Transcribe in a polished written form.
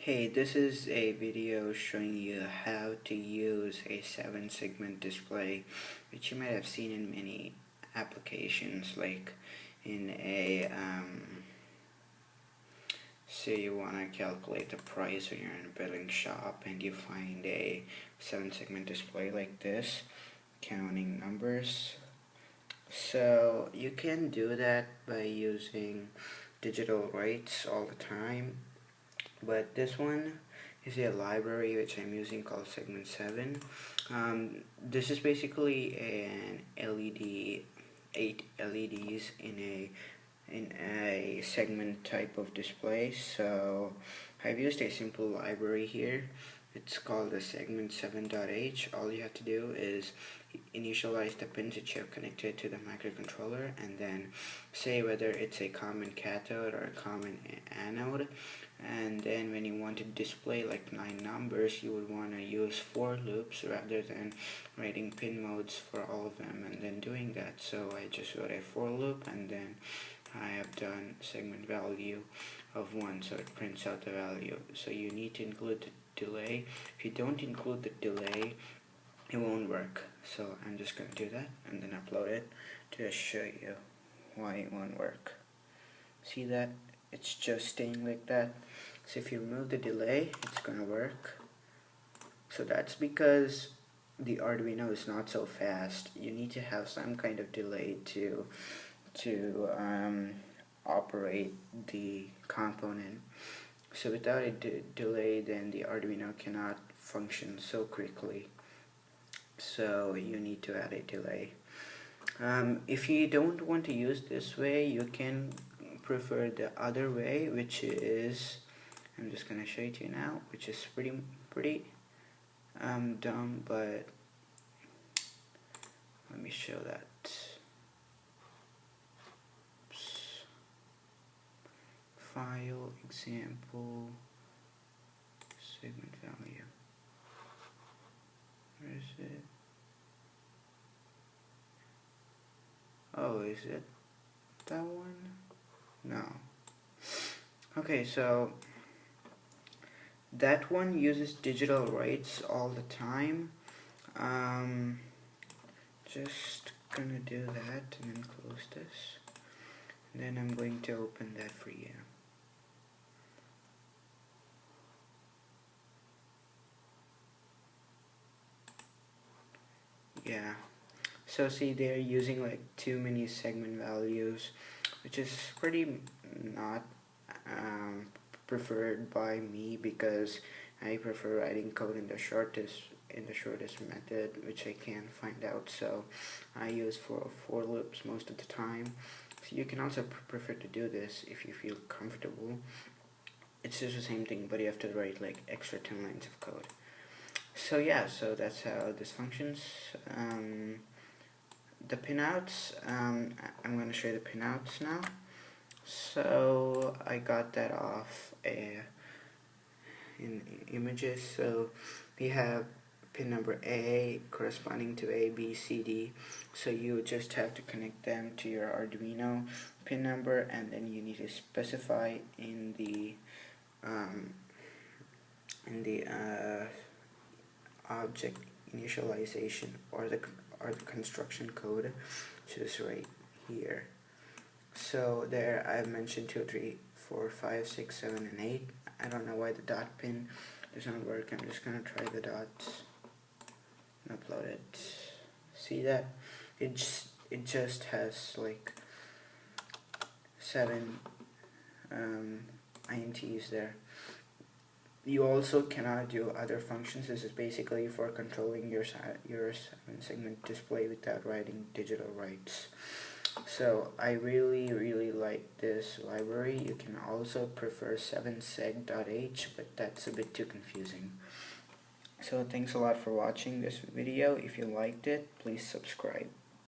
Hey, this is a video showing you how to use a 7-segment display, which you might have seen in many applications, like in a, say you want to calculate the price when you're in a billing shop and you find a 7-segment display like this, counting numbers. So you can do that by using digital rights all the time. But this one is a library which I'm using called Segment 7. This is basically an LED, 8 LEDs in a segment type of display. So I've used a simple library here. It's called the segment 7.h. All you have to do is initialize the pins that you have connected to the microcontroller and then say whether it's a common cathode or a common anode, and then when you want to display like 9 numbers, you would want to use for loops rather than writing pin modes for all of them and then doing that. So I just wrote a for loop and then I have done segment value of 1, so it prints out the value. So you need to include the delay. If you don't include the delay, it won't work. So I'm just going to do that and then upload it to show you why it won't work. See that? It's just staying like that. So if you remove the delay, it's going to work. So that's because the Arduino is not so fast. You need to have some kind of delay to operate the component. So without a delay, then the Arduino cannot function so quickly. So you need to add a delay. If you don't want to use this way, you can prefer the other way, which is, I'm just going to show it to you now, which is pretty dumb, but let me show that. File, example, segment value. Where is it? Oh, is it that one? No. Okay, so that one uses digital rights all the time. Just gonna do that and then close this. And then I'm going to open that for you. Yeah, so see, they're using like too many segment values, which is pretty not preferred by me, because I prefer writing code in the shortest method, which I can find out. So I use for loops most of the time. So you can also prefer to do this if you feel comfortable. It's just the same thing, but you have to write like extra 10 lines of code. So yeah, so that's how this functions. The pinouts, I'm going to show you the pinouts now. So I got that off in images. So we have pin number A corresponding to A, B, C, D. So you just have to connect them to your Arduino pin number, and then you need to specify in the object initialization or the construction code, which is right here. So there I've mentioned 2, 3, 4, 5, 6, 7, and 8. I don't know why the dot pin does not work. I'm just gonna try the dots and upload it. See that? It just has like 7 INTs there. You also cannot do other functions. This is basically for controlling your 7-segment display without writing digital rights. So I really like this library. You can also prefer 7seg.h, but that's a bit too confusing. So thanks a lot for watching this video. If you liked it, please subscribe.